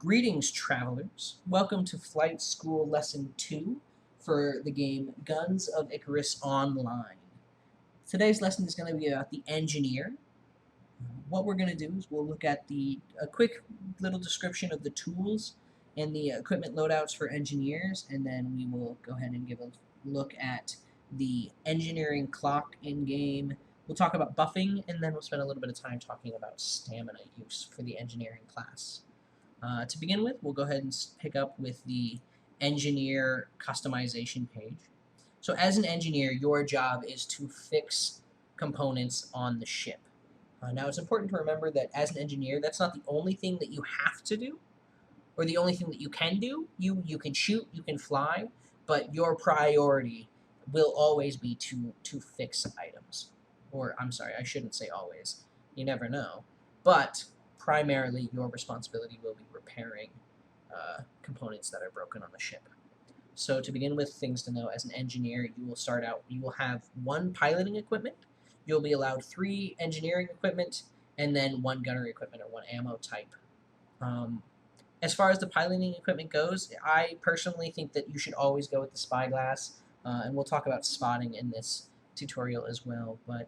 Greetings, travelers. Welcome to Flight School Lesson 2 for the game Guns of Icarus Online. Today's lesson is going to be about the engineer. What we're going to do is we'll look at a quick little description of the tools and the equipment loadouts for engineers, and then we will go ahead and give a look at the engineering clock in-game. We'll talk about buffing, and then we'll spend a little bit of time talking about stamina use for the engineering class. To begin with, we'll go ahead and pick up with the engineer customization page. So as an engineer, your job is to fix components on the ship. Now it's important to remember that as an engineer, that's not the only thing that you have to do, or the only thing that you can do. You can shoot, you can fly, but your priority will always be to fix items. Or, I'm sorry, I shouldn't say always. You never know. But primarily, your responsibility will be repairing components that are broken on the ship. So to begin with, things to know, as an engineer, you will have 1 piloting equipment, you'll be allowed 3 engineering equipment, and then 1 gunnery equipment or 1 ammo type. As far as the piloting equipment goes, I personally think that you should always go with the spyglass, and we'll talk about spotting in this tutorial as well, but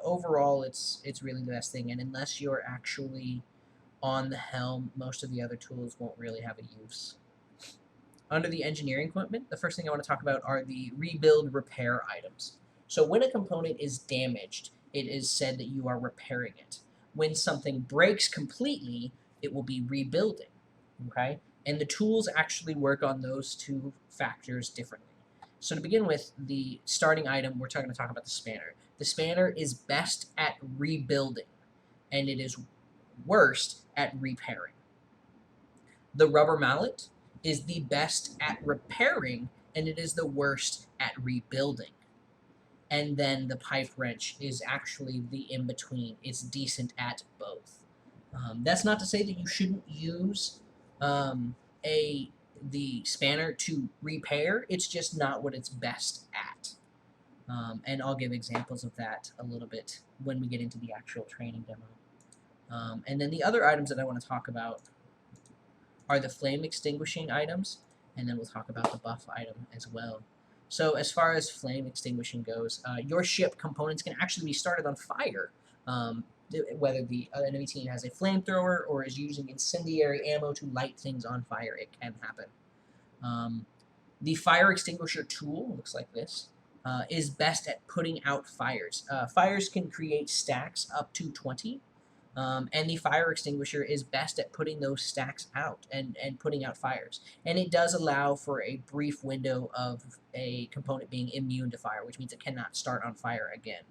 overall it's really the best thing, and unless you're actually on the helm, most of the other tools won't really have a use. Under the engineering equipment, the first thing I want to talk about are the rebuild repair items. So when a component is damaged, it is said that you are repairing it. When something breaks completely, it will be rebuilding, okay? And the tools actually work on those 2 factors differently. So to begin with, the starting item, we're going to talk about the spanner. The spanner is best at rebuilding, and it is worst at repairing. The rubber mallet is the best at repairing, and it is the worst at rebuilding. And then the pipe wrench is actually the in-between. It's decent at both. That's not to say that you shouldn't use the spanner to repair. It's just not what it's best at. And I'll give examples of that a little bit when we get into the actual training demo. And then the other items that I want to talk about are the flame extinguishing items, and then we'll talk about the buff item as well. So as far as flame extinguishing goes, your ship components can actually be started on fire. Whether the enemy team has a flamethrower or is using incendiary ammo to light things on fire, it can happen. The fire extinguisher tool looks like this. Is best at putting out fires. Fires can create stacks up to 20, and the fire extinguisher is best at putting those stacks out and putting out fires. And it does allow for a brief window of a component being immune to fire, which means it cannot start on fire again.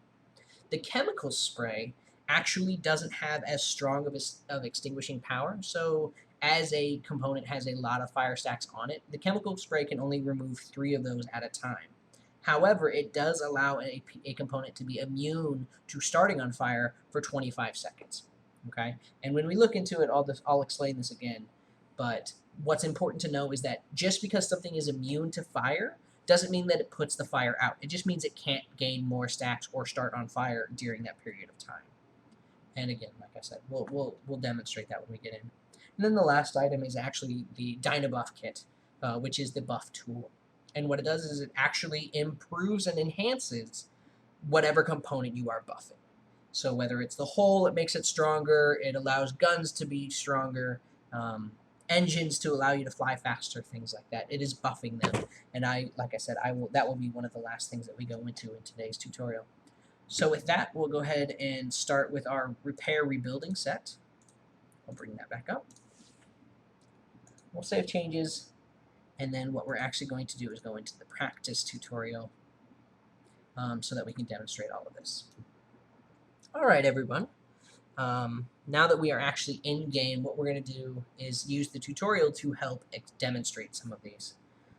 The chemical spray actually doesn't have as strong of extinguishing power, so as a component has a lot of fire stacks on it, the chemical spray can only remove 3 of those at a time. However, it does allow a component to be immune to starting on fire for 25 seconds. Okay, and when we look into it, I'll explain this again. But what's important to know is that just because something is immune to fire doesn't mean that it puts the fire out. It just means it can't gain more stacks or start on fire during that period of time. And again, like I said, we'll demonstrate that when we get in. And then the last item is actually the Dynabuff kit, which is the buff tool. And what it does is it actually improves and enhances whatever component you are buffing. So whether it's the hull, it makes it stronger, it allows guns to be stronger, engines to allow you to fly faster, things like that. It is buffing them. And like I said, that will be one of the last things that we go into in today's tutorial. So with that, we'll go ahead and start with our repair rebuilding set. I'll bring that back up. We'll save changes. And then what we're actually going to do is go into the practice tutorial so that we can demonstrate all of this. All right, everyone. Now that we are actually in-game, what we're going to do is use the tutorial to help demonstrate some of these.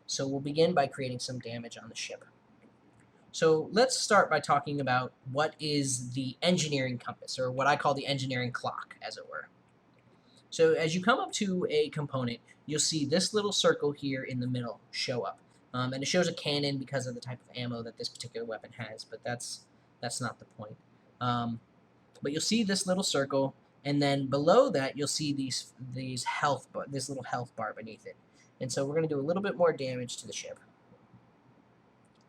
So we'll begin by creating some damage on the ship. So let's start by talking about what is the engineering compass, or what I call the engineering clock, as it were. So as you come up to a component, you'll see this little circle here in the middle show up. And it shows a cannon because of the type of ammo that this particular weapon has, but that's not the point. But you'll see this little circle And then below that, you'll see these this little health bar beneath it. And so we're going to do a little bit more damage to the ship.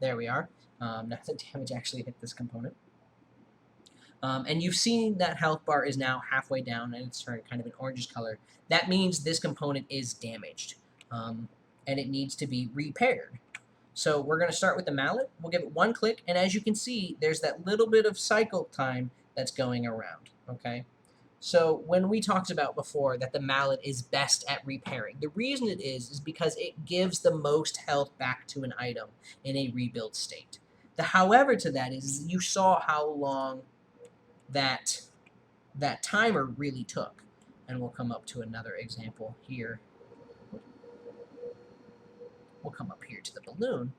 There we are. Now the damage actually hit this component. And you've seen that health bar is now halfway down, and it's turned kind of an orangish color. That means this component is damaged, and it needs to be repaired. So we're going to start with the mallet. We'll give it one click, and as you can see, there's that little bit of cycle time that's going around, okay? So when we talked about before that the mallet is best at repairing, the reason it is because it gives the most health back to an item in a rebuild state. The however to that is you saw how long that timer really took. And we'll come up to another example here. We'll come up here to the balloon.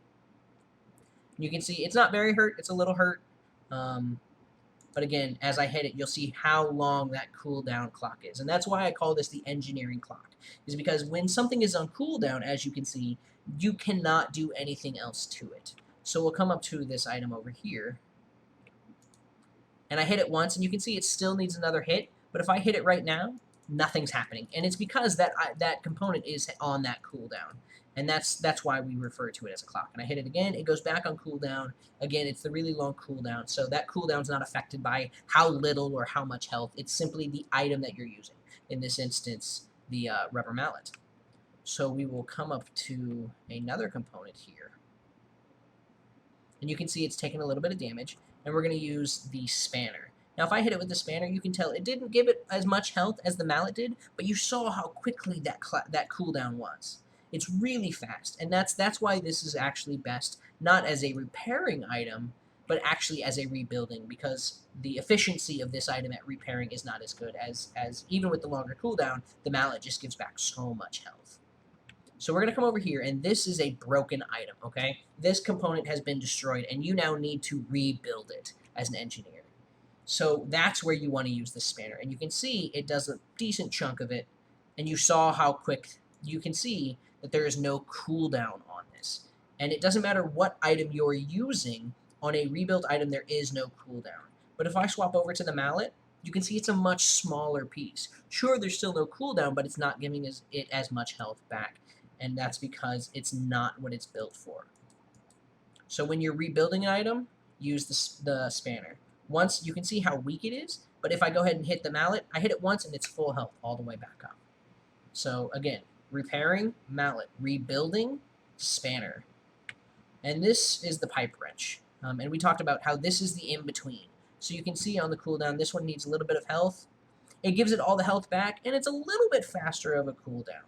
You can see it's not very hurt, it's a little hurt. But again, as I hit it, you'll see how long that cooldown clock is. And that's why I call this the engineering clock, is because when something is on cooldown, as you can see, you cannot do anything else to it. So we'll come up to this item over here. And I hit it once, and you can see it still needs another hit. But if I hit it right now, nothing's happening. And it's because that component is on that cooldown. And that's why we refer to it as a clock. And I hit it again, it goes back on cooldown. Again, it's the really long cooldown, so that cooldown's not affected by how little or how much health. It's simply the item that you're using. In this instance, the rubber mallet. So we will come up to another component here. And you can see it's taking a little bit of damage, and we're going to use the spanner. Now, if I hit it with the spanner, you can tell it didn't give it as much health as the mallet did, but you saw how quickly that cooldown was. It's really fast, and that's why this is actually best, not as a repairing item, but actually as a rebuilding, because the efficiency of this item at repairing is not as good as even with the longer cooldown, the mallet just gives back so much health. So we're going to come over here, and this is a broken item, okay? This component has been destroyed, and you now need to rebuild it as an engineer. So that's where you want to use the spanner, and you can see it does a decent chunk of it, and you saw how quick. You can see that there is no cooldown on this. And it doesn't matter what item you're using, on a rebuilt item there is no cooldown. But if I swap over to the mallet, you can see it's a much smaller piece. Sure, there's still no cooldown, but it's not giving it as much health back. And that's because it's not what it's built for. So when you're rebuilding an item, use the spanner. Once, you can see how weak it is, but if I go ahead and hit the mallet, I hit it once and it's full health all the way back up. So again, repairing, mallet, rebuilding, spanner. And this is the pipe wrench. And we talked about how this is the in-between. So you can see on the cooldown, this one needs a little bit of health. It gives it all the health back, and it's a little bit faster of a cooldown.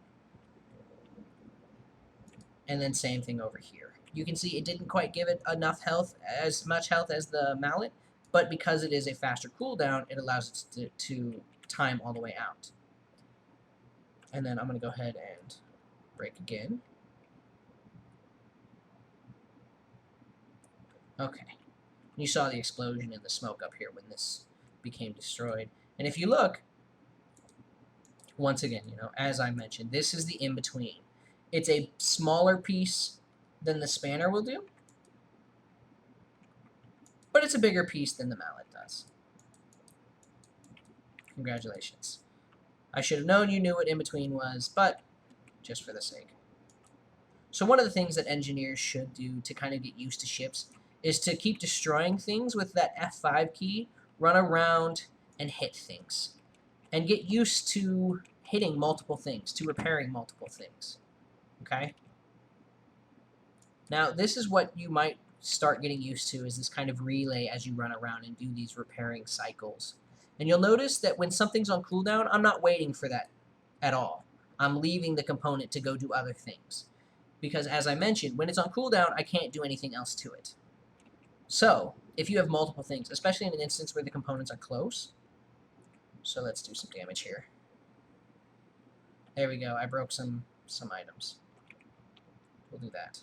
And then same thing over here. You can see it didn't quite give it enough health, as much health as the mallet, but because it is a faster cooldown, it allows it to time all the way out. And then I'm going to go ahead and break again. Okay. You saw the explosion and the smoke up here when this became destroyed. And if you look, once again, as I mentioned, this is the in-between. It's a smaller piece than the spanner will do, but it's a bigger piece than the mallet does. Congratulations. I should have known you knew what in-between was, but just for the sake. So one of the things that engineers should do to kind of get used to ships is to keep destroying things with that F5 key, run around and hit things. And get used to hitting multiple things, to repairing multiple things. Okay? Now, this is what you might start getting used to, is this kind of relay as you run around and do these repairing cycles. And you'll notice that when something's on cooldown, I'm not waiting for that at all. I'm leaving the component to go do other things. Because as I mentioned, when it's on cooldown, I can't do anything else to it. So, if you have multiple things, especially in an instance where the components are close, so let's do some damage here. There we go, I broke some items. We'll do that.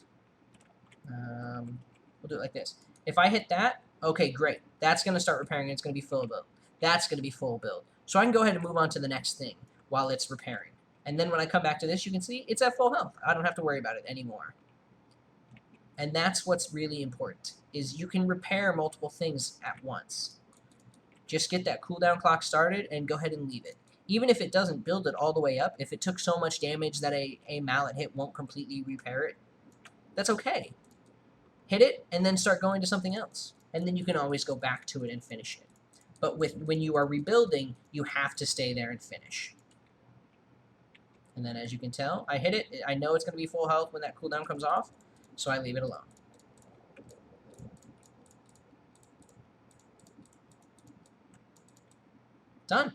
We'll do it like this. If I hit that, okay, great. That's going to start repairing, and it's going to be full build. That's going to be full build. So I can go ahead and move on to the next thing while it's repairing. And then when I come back to this, you can see it's at full health. I don't have to worry about it anymore. And that's what's really important, is you can repair multiple things at once. Just get that cooldown clock started and go ahead and leave it. Even if it doesn't build it all the way up, if it took so much damage that a mallet hit won't completely repair it, that's okay. Hit it and then start going to something else. And then you can always go back to it and finish it. But when you are rebuilding, you have to stay there and finish. And then as you can tell, I hit it. I know it's going to be full health when that cooldown comes off, so I leave it alone. Done.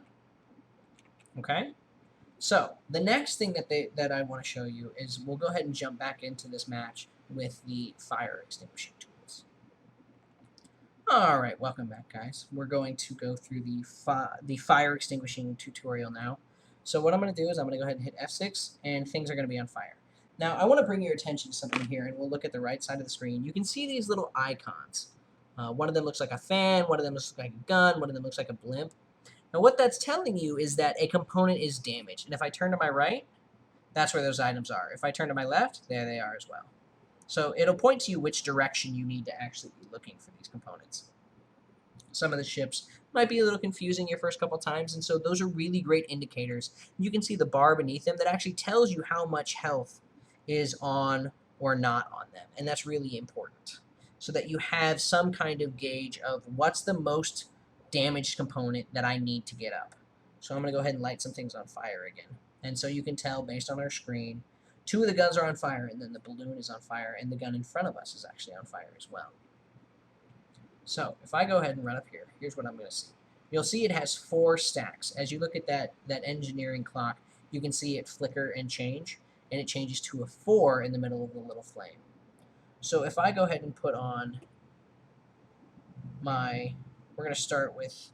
Okay? So, the next thing that I want to show you is we'll go ahead and jump back into this match with the fire extinguishing tools. Alright, welcome back, guys. We're going to go through the fire extinguishing tutorial now. So what I'm going to do is I'm going to go ahead and hit F6, and things are going to be on fire. Now, I want to bring your attention to something here, and we'll look at the right side of the screen. You can see these little icons. One of them looks like a fan, one of them looks like a gun, one of them looks like a blimp. Now, what that's telling you is that a component is damaged. And if I turn to my right, that's where those items are. If I turn to my left, there they are as well. So it'll point to you which direction you need to actually be looking for these components. Some of the ships might be a little confusing your first couple times, and so those are really great indicators. You can see the bar beneath them that actually tells you how much health is on or not on them, and that's really important, so that you have some kind of gauge of what's the most damaged component that I need to get up. So I'm going to go ahead and light some things on fire again. And so you can tell based on our screen, 2 of the guns are on fire, and then the balloon is on fire, and the gun in front of us is actually on fire as well. So if I go ahead and run up here, here's what I'm going to see. You'll see it has 4 stacks. As you look at that engineering clock, you can see it flicker and change, and it changes to a 4 in the middle of the little flame. So if I go ahead and put on my... We're going to start with,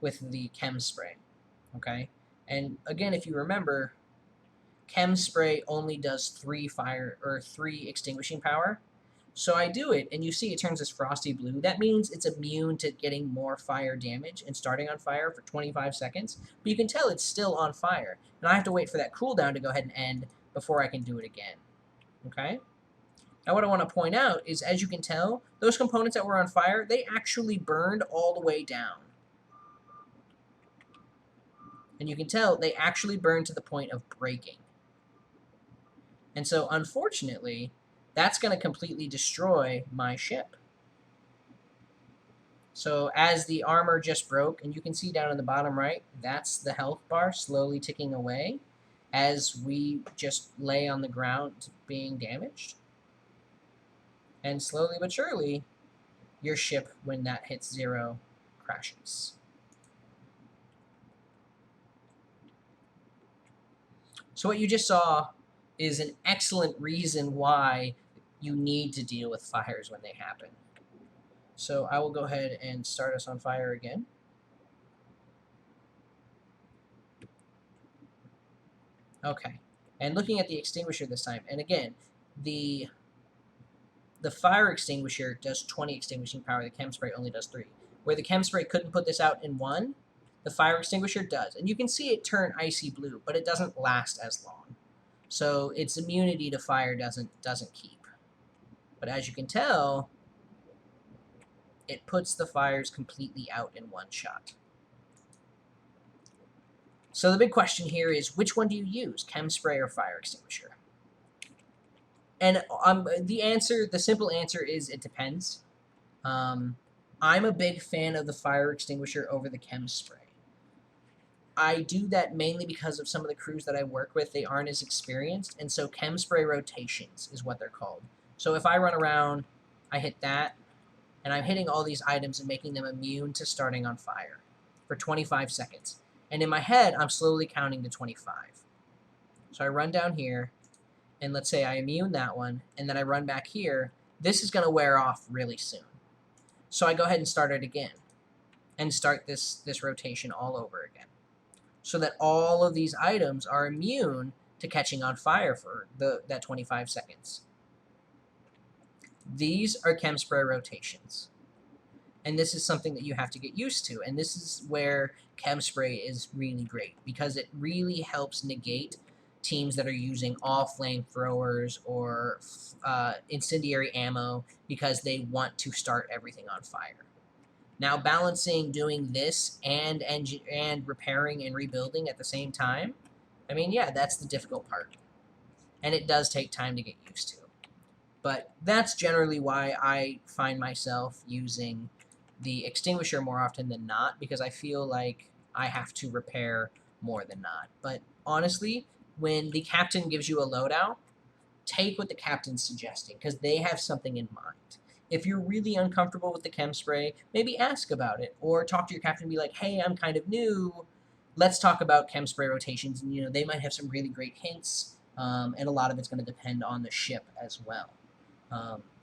with the chem spray, okay? And again, if you remember, chem spray only does 3 extinguishing power. So I do it, and you see it turns this frosty blue. That means it's immune to getting more fire damage and starting on fire for 25 seconds. But you can tell it's still on fire, and I have to wait for that cooldown to go ahead and end before I can do it again, okay? Now what I want to point out is, as you can tell, those components that were on fire, they actually burned all the way down. And you can tell they actually burned to the point of breaking. And so, unfortunately, that's going to completely destroy my ship. So as the armor just broke, and you can see down in the bottom right, that's the health bar slowly ticking away as we just lay on the ground being damaged. And slowly but surely, your ship, when that hits 0, crashes. So what you just saw is an excellent reason why you need to deal with fires when they happen. So I will go ahead and start us on fire again. Okay, and looking at the extinguisher this time, and again, the fire extinguisher does 20 extinguishing power, the chem spray only does 3. Where the chem spray couldn't put this out in 1, the fire extinguisher does. And you can see it turn icy blue, but it doesn't last as long. So its immunity to fire doesn't keep. But as you can tell, it puts the fires completely out in 1 shot. So the big question here is, which one do you use, chem spray or fire extinguisher? And the simple answer is it depends. I'm a big fan of the fire extinguisher over the chem spray. I do that mainly because of some of the crews that I work with, they aren't as experienced, and so chem spray rotations is what they're called. So if I run around, I hit that, and I'm hitting all these items and making them immune to starting on fire for 25 seconds. And in my head, I'm slowly counting to 25. So I run down here, and let's say I immune that one, and then I run back here. This is going to wear off really soon. So I go ahead and start it again, and start this rotation all over again, so that all of these items are immune to catching on fire for that 25 seconds. These are chem spray rotations. And this is something that you have to get used to. And this is where chem spray is really great, because it really helps negate teams that are using all flamethrowers or incendiary ammo because they want to start everything on fire. Now, balancing doing this and repairing and rebuilding at the same time, I mean, yeah, that's the difficult part. And it does take time to get used to. But that's generally why I find myself using the extinguisher more often than not, because I feel like I have to repair more than not. But honestly, when the captain gives you a loadout, take what the captain's suggesting, because they have something in mind. If you're really uncomfortable with the chem spray, maybe ask about it, or talk to your captain and be like, hey, I'm kind of new. Let's talk about chem spray rotations. And, they might have some really great hints, and a lot of it's going to depend on the ship as well.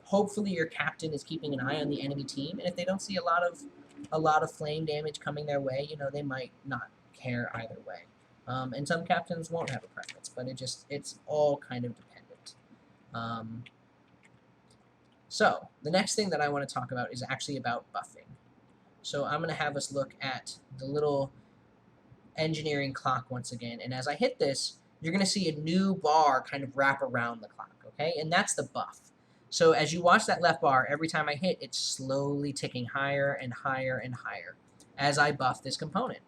Hopefully your captain is keeping an eye on the enemy team, and if they don't see a lot of flame damage coming their way, they might not care either way. And some captains won't have a preference, but it's all kind of dependent. So the next thing that I want to talk about is actually about buffing. So I'm going to have us look at the little engineering clock once again, and as I hit this, you're going to see a new bar kind of wrap around the clock, okay? And that's the buff. So as you watch that left bar, every time I hit, it's slowly ticking higher and higher and higher as I buff this component.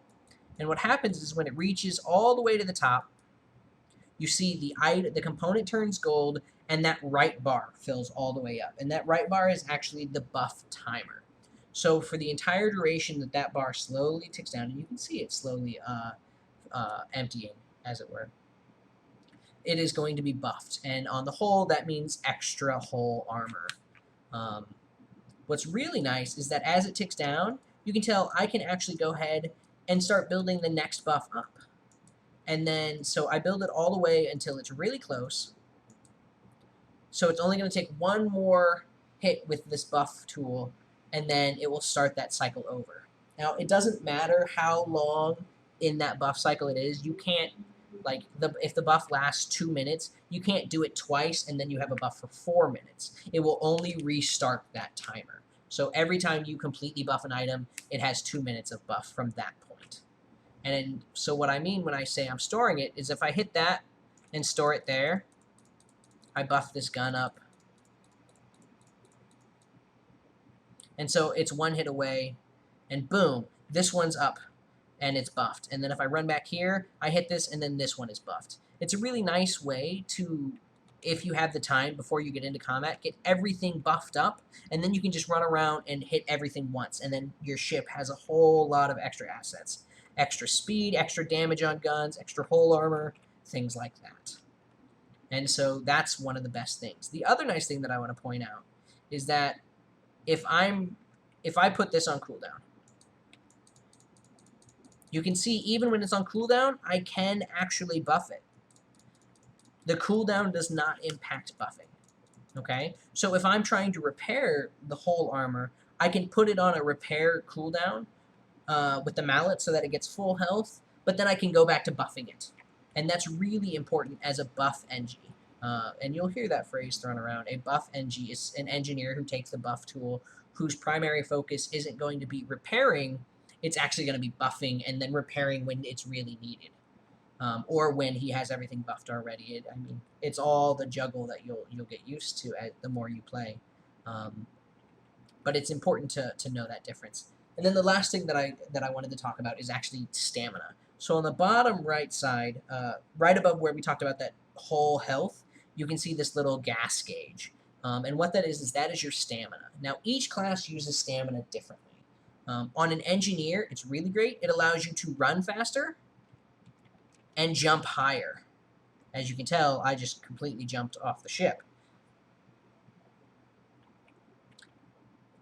And what happens is when it reaches all the way to the top, you see the component turns gold, and that right bar fills all the way up. And that right bar is actually the buff timer. So for the entire duration that bar slowly ticks down, and you can see it slowly emptying, as it were, it is going to be buffed. And on the hull, that means extra hull armor. What's really nice is that as it ticks down, you can tell I can actually go ahead and start building the next buff up. And then, so I build it all the way until it's really close. So it's only going to take one more hit with this buff tool, and then it will start that cycle over. Now, it doesn't matter how long in that buff cycle it is. You can't, like, if the buff lasts 2 minutes, you can't do it twice and then you have a buff for 4 minutes. It will only restart that timer. So every time you completely buff an item, it has 2 minutes of buff from that point. And so what I mean when I say I'm storing it is if I hit that and store it there, I buff this gun up. And so it's one hit away, and boom, this one's up, and it's buffed. And then if I run back here, I hit this, and then this one is buffed. It's a really nice way to, if you have the time before you get into combat, get everything buffed up, and then you can just run around and hit everything once, and then your ship has a whole lot of extra assets. Extra speed, extra damage on guns, extra hull armor, things like that. And so that's one of the best things. The other nice thing that I want to point out is that if I put this on cooldown, you can see even when it's on cooldown, I can actually buff it. The cooldown does not impact buffing. Okay? So if I'm trying to repair the whole armor, I can put it on a repair cooldown with the mallet so that it gets full health, but then I can go back to buffing it. And that's really important as a buff NG. And you'll hear that phrase thrown around. A buff NG is an engineer who takes the buff tool, whose primary focus isn't going to be repairing, it's actually going to be buffing and then repairing when it's really needed. Or when he has everything buffed already. I mean, it's all the juggle that you'll get used to the more you play. But it's important to know that difference. And then the last thing that I wanted to talk about is actually stamina. So on the bottom right side, right above where we talked about that whole health, you can see this little gas gauge. And what that is that is your stamina. Now, each class uses stamina differently. On an engineer, it's really great. It allows you to run faster and jump higher. As you can tell, I just completely jumped off the ship.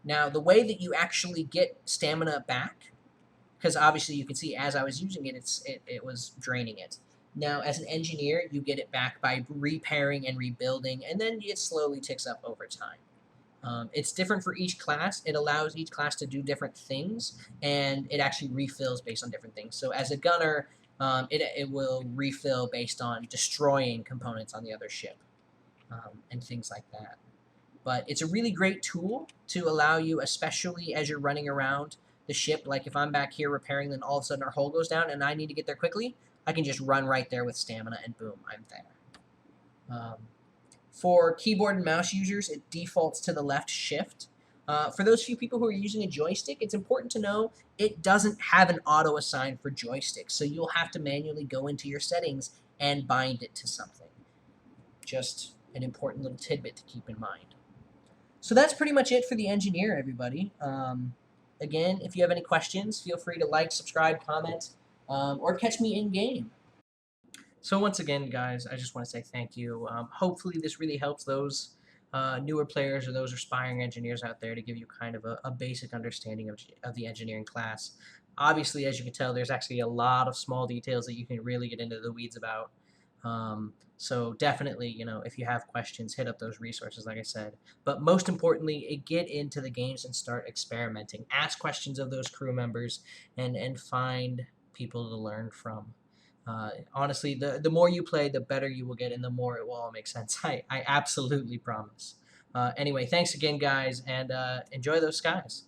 Now, the way that you actually get stamina back, because obviously you can see as I was using it, it was draining it. Now, as an engineer, you get it back by repairing and rebuilding, and then it slowly ticks up over time. It's different for each class. It allows each class to do different things, and it actually refills based on different things. So as a gunner, it will refill based on destroying components on the other ship, and things like that. But it's a really great tool to allow you, especially as you're running around the ship. Like if I'm back here repairing, then all of a sudden our hull goes down and I need to get there quickly, I can just run right there with stamina and boom, I'm there. For keyboard and mouse users, it defaults to the left shift. For those few people who are using a joystick, it's important to know it doesn't have an auto assign for joysticks, so you'll have to manually go into your settings and bind it to something. Just an important little tidbit to keep in mind. So that's pretty much it for the engineer, everybody. Again, if you have any questions, feel free to like, subscribe, comment, or catch me in game. So once again, guys, I just want to say thank you. Hopefully this really helps those newer players or those aspiring engineers out there to give you kind of a basic understanding of the engineering class. Obviously, as you can tell, there's actually a lot of small details that you can really get into the weeds about. So definitely, if you have questions, hit up those resources, like I said. But most importantly, get into the games and start experimenting. Ask questions of those crew members and find people to learn from. Honestly, the more you play, the better you will get, and the more it will all make sense. I absolutely promise. Anyway, thanks again, guys, and enjoy those skies.